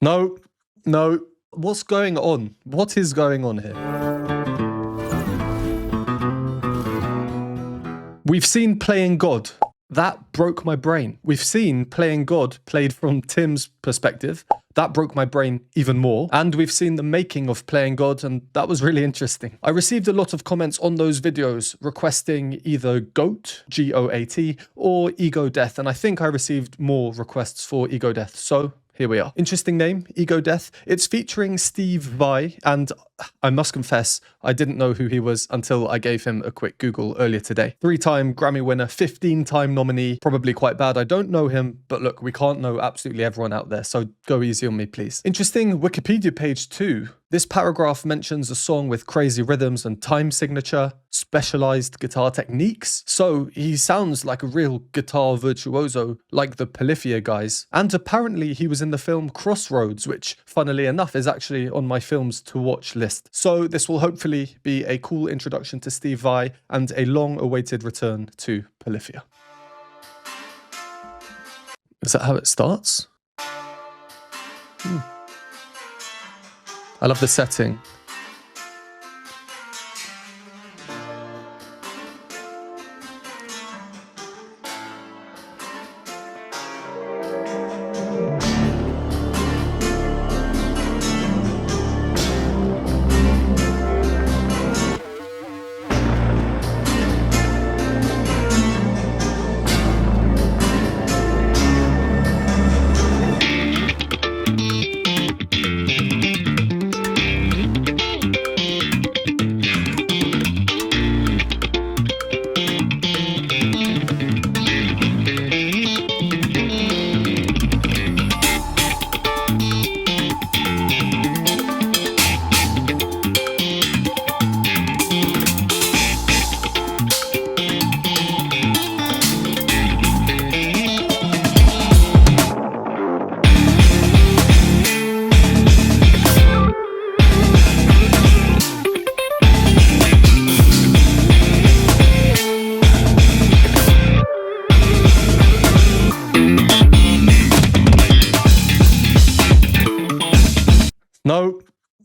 No, no. What's going on? What is going on here? We've seen Playing God. That broke my brain. We've seen Playing God played from Tim's perspective. That broke my brain even more. And we've seen the making of Playing God, and that was really interesting. I received a lot of comments on those videos requesting either GOAT, G-O-A-T, or Ego Death, and I think I received more requests for Ego Death, so here we are. Interesting name, Ego Death. It's featuring Steve Vai, and I must confess, I didn't know who he was until I gave him a quick Google earlier today. 3-time Grammy winner, 15-time nominee, probably quite bad. I don't know him, but look, we can't know absolutely everyone out there, so go easy on me, please. Interesting Wikipedia page too. This paragraph mentions a song with crazy rhythms and time signature, specialized guitar techniques. So he sounds like a real guitar virtuoso, like the Polyphia guys. And apparently he was in the film Crossroads, which, funnily enough, is actually on my films to watch list. So this will hopefully be a cool introduction to Steve Vai and a long-awaited return to Polyphia. Is that how it starts? I love the setting.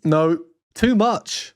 No, too much.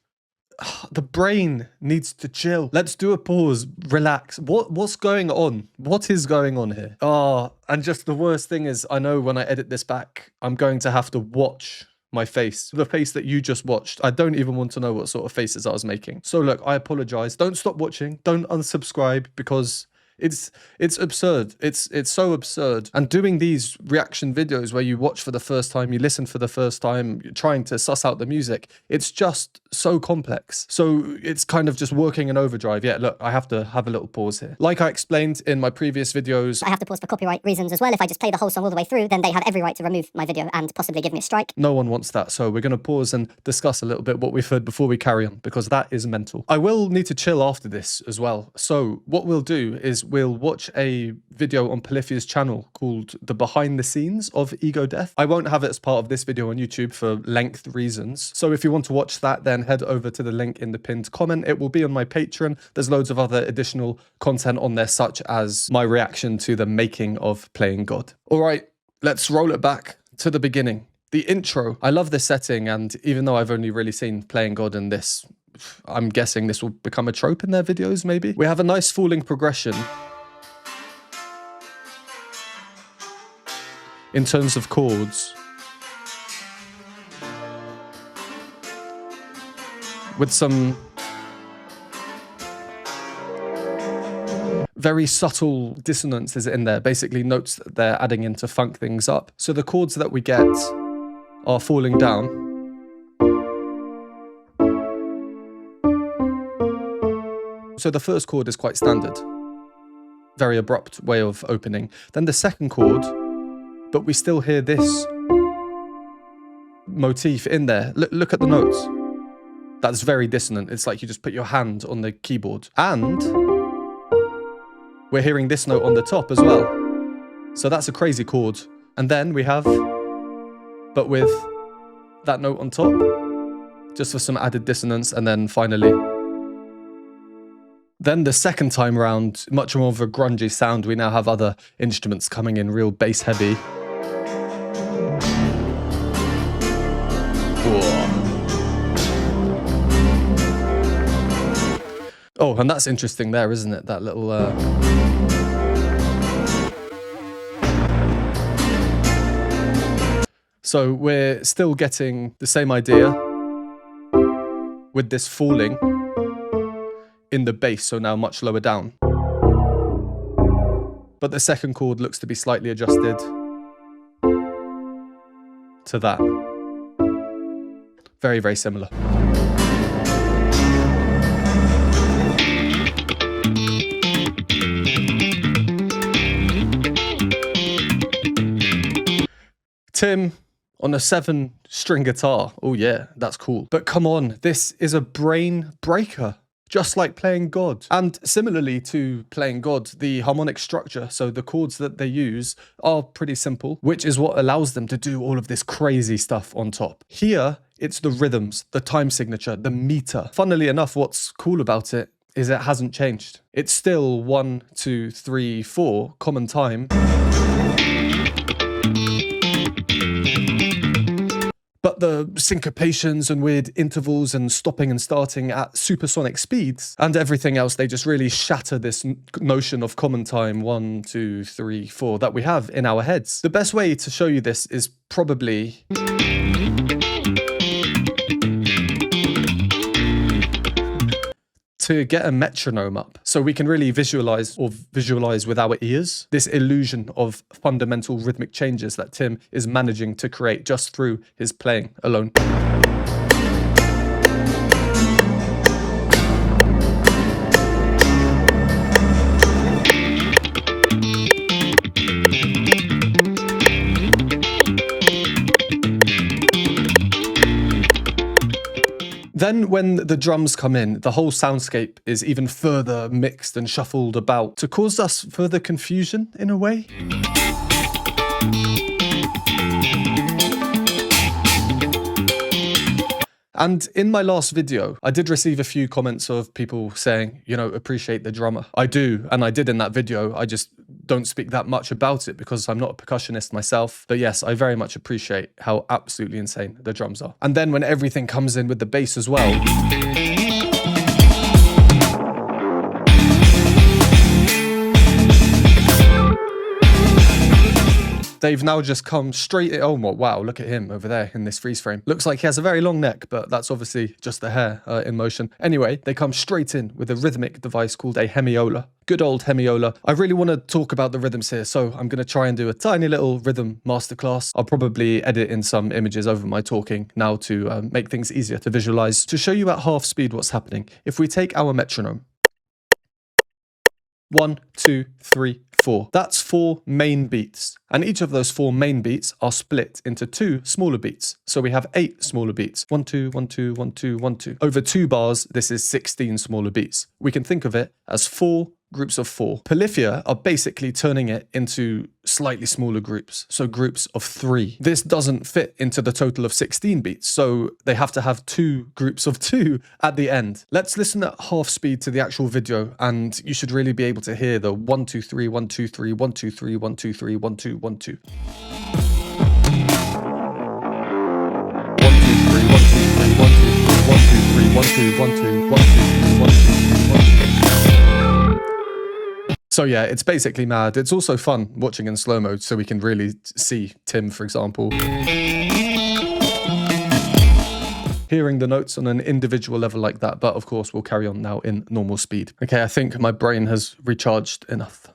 The brain needs to chill. Let's do a pause, relax. What's going on? What is going on here? And just the worst thing is, I know when I edit this back, I'm going to have to watch my face. The face that you just watched. I don't even want to know what sort of faces I was making. So look, I apologize. Don't stop watching. Don't unsubscribe because it's absurd. It's so absurd. And doing these reaction videos where you watch for the first time, you listen for the first time, you're trying to suss out the music, it's just so complex. So it's kind of just working in overdrive. Yeah, look, I have to have a little pause here. Like I explained in my previous videos, I have to pause for copyright reasons as well. If I just play the whole song all the way through, then they have every right to remove my video and possibly give me a strike. No one wants that. So we're going to pause and discuss a little bit what we've heard before we carry on, because that is mental. I will need to chill after this as well. So what we'll do is we'll watch a video on Polyphia's channel called The Behind the Scenes of Ego Death. I won't have it as part of this video on YouTube for length reasons. So if you want to watch that, then head over to the link in the pinned comment. It will be on my Patreon. There's loads of other additional content on there, such as my reaction to the making of Playing God. All right, let's roll it back to the beginning. The intro. I love this setting, and even though I've only really seen Playing God in this, I'm guessing this will become a trope in their videos, maybe. We have a nice falling progression in terms of chords, with some very subtle dissonances in there, basically notes that they're adding in to funk things up. So the chords that we get are falling down. So the first chord is quite standard, very abrupt way of opening. Then the second chord, but we still hear this motif in there. Look at the notes. That's very dissonant. It's like you just put your hand on the keyboard. And we're hearing this note on the top as well. So that's a crazy chord. And then we have, but with that note on top, just for some added dissonance. And then finally, then the second time around, much more of a grungy sound. We now have other instruments coming in real bass heavy. Oh, and that's interesting there, isn't it? That little... So we're still getting the same idea with this falling in the bass, so now much lower down. But the second chord looks to be slightly adjusted to that. Very, very similar. Tim on a 7-string guitar. Oh yeah, that's cool. But come on, this is a brain breaker. Just like playing God. And similarly to playing God, the harmonic structure, so the chords that they use, are pretty simple, which is what allows them to do all of this crazy stuff on top. Here, it's the rhythms, the time signature, the meter. Funnily enough, what's cool about it is it hasn't changed. It's still 1, 2, 3, 4, common time. But the syncopations and weird intervals and stopping and starting at supersonic speeds and everything else, they just really shatter this notion of common time, 1, 2, 3, 4, that we have in our heads. The best way to show you this is probably... to get a metronome up so we can really visualize with our ears this illusion of fundamental rhythmic changes that Tim is managing to create just through his playing alone. Then when the drums come in, the whole soundscape is even further mixed and shuffled about to cause us further confusion in a way. And in my last video, I did receive a few comments of people saying, you know, appreciate the drummer. I do, and I did in that video. I just don't speak that much about it because I'm not a percussionist myself. But yes, I very much appreciate how absolutely insane the drums are. And then when everything comes in with the bass as well, they've now just come straight in. Oh, wow, look at him over there in this freeze frame. Looks like he has a very long neck, but that's obviously just the hair in motion. Anyway, they come straight in with a rhythmic device called a hemiola. Good old hemiola. I really want to talk about the rhythms here, so I'm going to try and do a tiny little rhythm masterclass. I'll probably edit in some images over my talking now to make things easier to visualize. To show you at half speed what's happening, if we take our metronome, 1, 2, 3, 4. That's 4 main beats. And each of those 4 main beats are split into 2 smaller beats. So we have 8 smaller beats. 1, 2, 1, 2, 1, 2, 1, 2. Over 2 bars, this is 16 smaller beats. We can think of it as 4 groups of 4. Polyphia are basically turning it into slightly smaller groups, so groups of 3. This doesn't fit into the total of 16 beats, so they have to have 2 groups of 2 at the end. Let's listen at half speed to the actual video, and you should really be able to hear the 1, 2, 3, 1, 2, 3, 1, 2, 3, 1, 2, 3, 1, 2, 1, 2. 1, 2, 3, 1, 2, 3, 1, 2, 3, 1, 2, 3, 1, 2, 1, 2, 1, 2, 3, 1, 2, 3, 1, 2, 3, 1, 2. So yeah, it's basically mad. It's also fun watching in slow mode so we can really see Tim, for example, hearing the notes on an individual level like that. But of course, we'll carry on now in normal speed. Okay, I think my brain has recharged enough.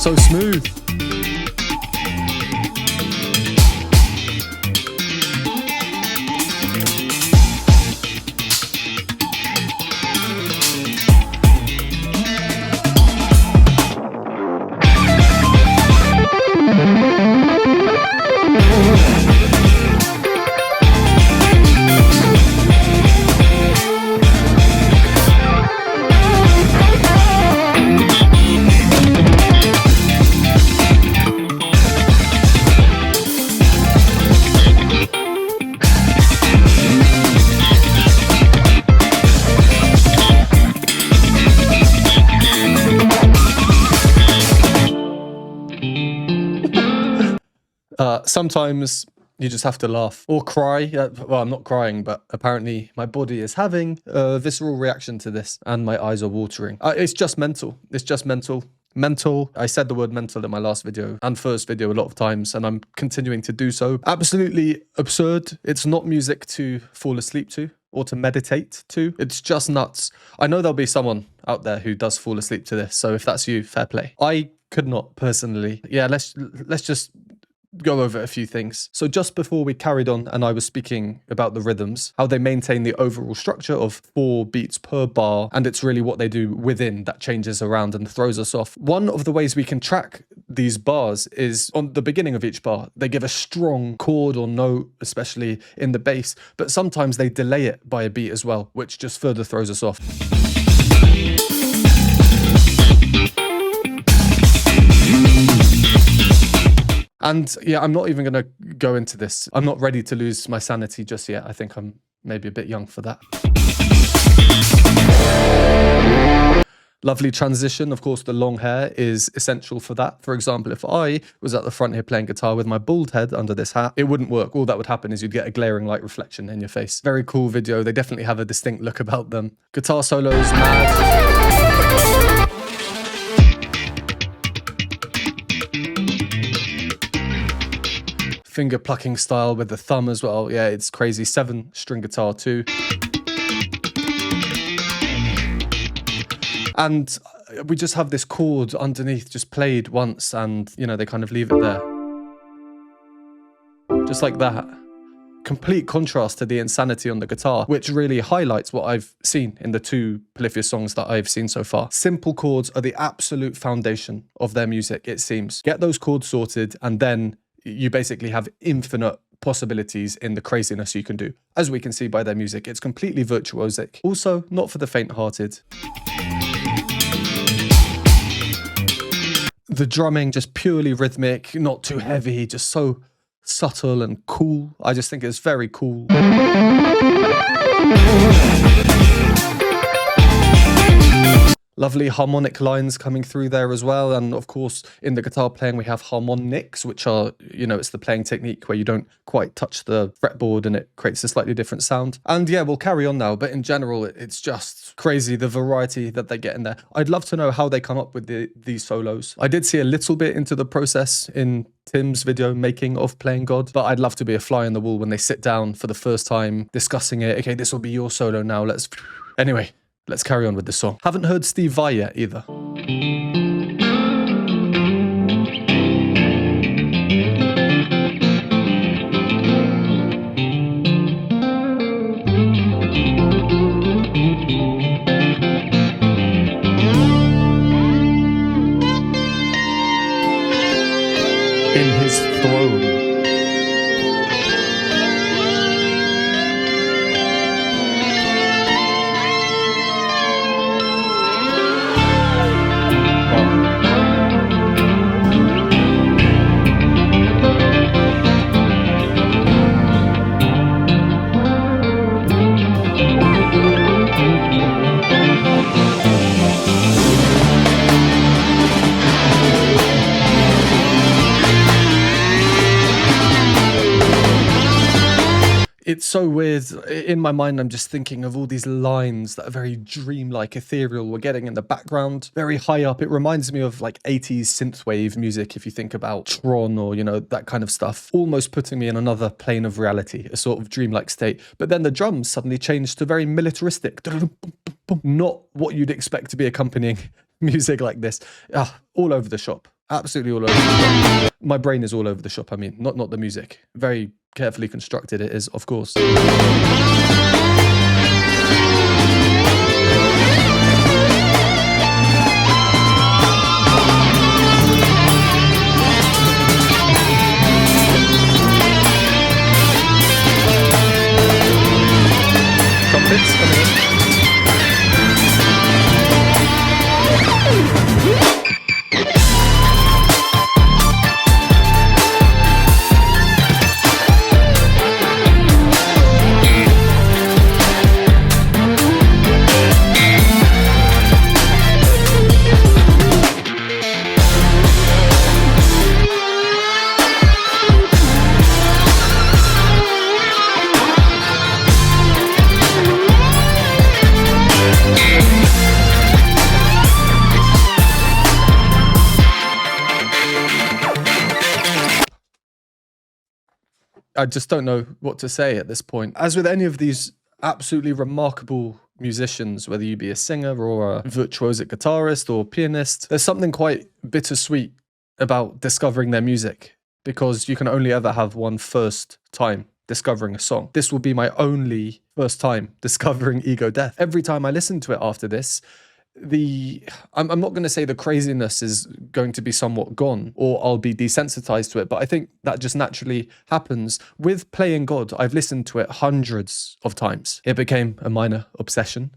So smooth. Sometimes you just have to laugh or cry. Well, I'm not crying, but apparently my body is having a visceral reaction to this and my eyes are watering. It's just mental. It's just mental. Mental. I said the word mental in my last video and first video a lot of times, and I'm continuing to do so. Absolutely absurd. It's not music to fall asleep to or to meditate to. It's just nuts. I know there'll be someone out there who does fall asleep to this, so if that's you, fair play. I could not personally. Yeah, let's just go over a few things. So just before we carried on and I was speaking about the rhythms, how they maintain the overall structure of 4 beats per bar, and it's really what they do within that changes around and throws us off. One of the ways we can track these bars is on the beginning of each bar. They give a strong chord or note, especially in the bass, but sometimes they delay it by a beat as well, which just further throws us off. And yeah, I'm not even going to go into this. I'm not ready to lose my sanity just yet. I think I'm maybe a bit young for that. Lovely transition. Of course, the long hair is essential for that. For example, if I was at the front here playing guitar with my bald head under this hat, it wouldn't work. All that would happen is you'd get a glaring light reflection in your face. Very cool video. They definitely have a distinct look about them. Guitar solos, mad. Finger plucking style with the thumb as well. Yeah, it's crazy. 7-string guitar too. And we just have this chord underneath just played once and, you know, they kind of leave it there. Just like that. Complete contrast to the insanity on the guitar, which really highlights what I've seen in the 2 Polyphia songs that I've seen so far. Simple chords are the absolute foundation of their music, it seems. Get those chords sorted and then you basically have infinite possibilities in the craziness you can do. As we can see by their music, it's completely virtuosic. Also, not for the faint-hearted. The drumming, just purely rhythmic, not too heavy, just so subtle and cool. I just think it's very cool. Lovely harmonic lines coming through there as well. And of course, in the guitar playing, we have harmonics, which are, you know, it's the playing technique where you don't quite touch the fretboard and it creates a slightly different sound. And yeah, we'll carry on now. But in general, it's just crazy, the variety that they get in there. I'd love to know how they come up with these solos. I did see a little bit into the process in Tim's video making of Playing God, but I'd love to be a fly on the wall when they sit down for the first time discussing it. Okay, this will be your solo now. Anyway. Let's carry on with this song. Haven't heard Steve Vai yet either. In his throne. It's so weird. In my mind, I'm just thinking of all these lines that are very dreamlike, ethereal. We're getting in the background, very high up. It reminds me of like 80s synthwave music, if you think about Tron or, you know, that kind of stuff. Almost putting me in another plane of reality, a sort of dreamlike state. But then the drums suddenly changed to very militaristic. Not what you'd expect to be accompanying music like this. All over the shop. Absolutely all over the shop. My brain is all over the shop, I mean, not the music. Very carefully constructed it is, of course. Trumpets coming in. I just don't know what to say at this point. As with any of these absolutely remarkable musicians, whether you be a singer or a virtuosic guitarist or pianist, there's something quite bittersweet about discovering their music, because you can only ever have one first time discovering a song. This will be my only first time discovering Ego Death. Every time I listen to it after this, I'm not going to say the craziness is going to be somewhat gone or I'll be desensitized to it, but I think that just naturally happens. With Playing God, I've listened to it hundreds of times. It became a minor obsession.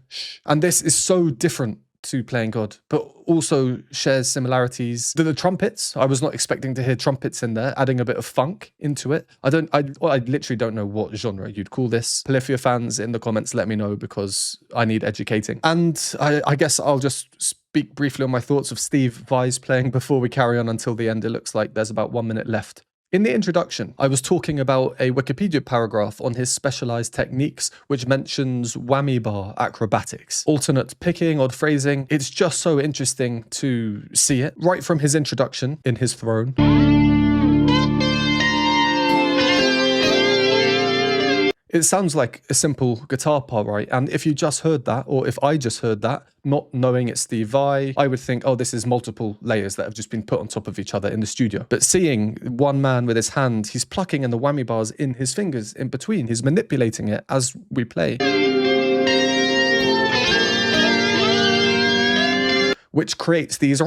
And this is so different to Playing God, but also shares similarities. The trumpets, I was not expecting to hear trumpets in there, adding a bit of funk into it. I literally don't know what genre you'd call this. Polyphia fans in the comments, let me know, because I need educating. And I guess I'll just speak briefly on my thoughts of Steve Vai's playing before we carry on until the end. It looks like there's about 1 minute left. In the introduction, I was talking about a Wikipedia paragraph on his specialized techniques, which mentions whammy bar acrobatics, alternate picking, odd phrasing. It's just so interesting to see it right from his introduction in his throne. It sounds like a simple guitar part, right? And if you just heard that, or if I just heard that, not knowing it's Steve Vai, I would think, oh, this is multiple layers that have just been put on top of each other in the studio. But seeing one man with his hand, he's plucking in the whammy bars in his fingers in between. He's manipulating it as we play, which creates these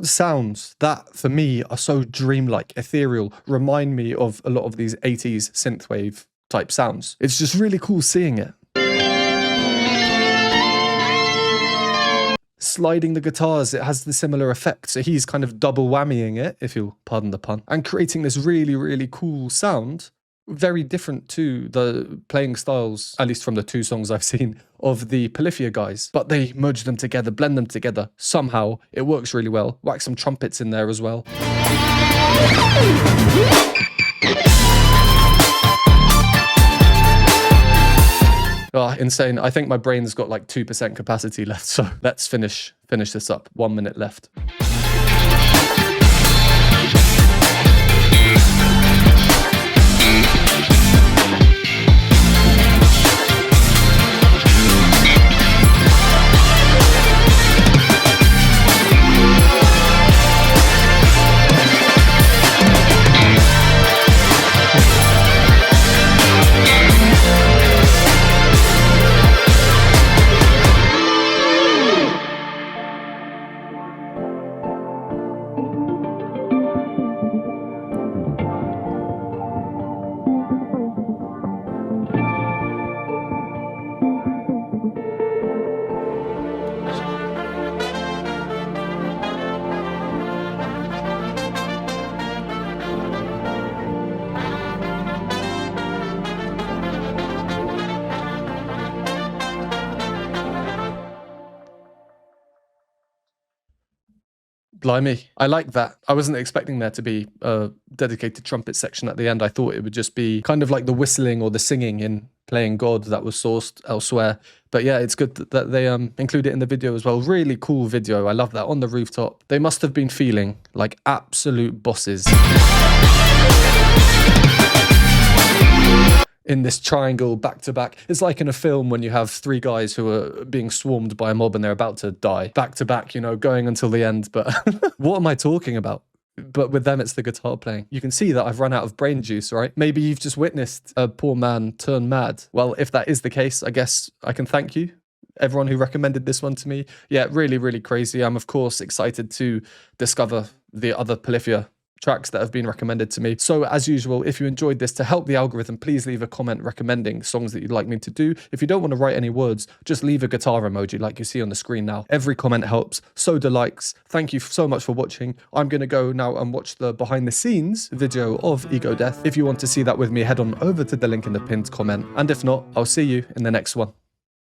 sounds that, for me, are so dreamlike, ethereal, remind me of a lot of these 80s synthwave type sounds. It's just really cool seeing it. Sliding the guitars, it has the similar effect. So he's kind of double whammying it, if you'll pardon the pun, and creating this really, really cool sound. Very different to the playing styles, at least from the 2 songs I've seen, of the Polyphia guys. But they merge them together, blend them together. Somehow, it works really well. Whack some trumpets in there as well. Oh, insane. I think my brain's got like 2% capacity left, so let's finish this up. 1 minute left. Blimey, I like that. I wasn't expecting there to be a dedicated trumpet section at the end. I thought it would just be kind of like the whistling or the singing in Playing God that was sourced elsewhere. But yeah, it's good that they include it in the video as well. Really cool video. I love that. On the rooftop. They must have been feeling like absolute bosses. in this triangle back to back. It's like in a film when you have three guys who are being swarmed by a mob and they're about to die. Back to back, you know, going until the end. But what am I talking about? But with them, it's the guitar playing. You can see that I've run out of brain juice, right? Maybe you've just witnessed a poor man turn mad. Well, if that is the case, I guess I can thank you, everyone who recommended this one to me. Yeah, really, really crazy. I'm, of course, excited to discover the other Polyphia tracks that have been recommended to me. So as usual, if you enjoyed this, to help the algorithm, please leave a comment recommending songs that you'd like me to do. If you don't want to write any words, just leave a guitar emoji like you see on the screen now. Every comment helps, so do likes. Thank you so much for watching. I'm going to go now and watch the behind the scenes video of Ego Death. If you want to see that with me, head on over to the link in the pinned comment. And if not, I'll see you in the next one.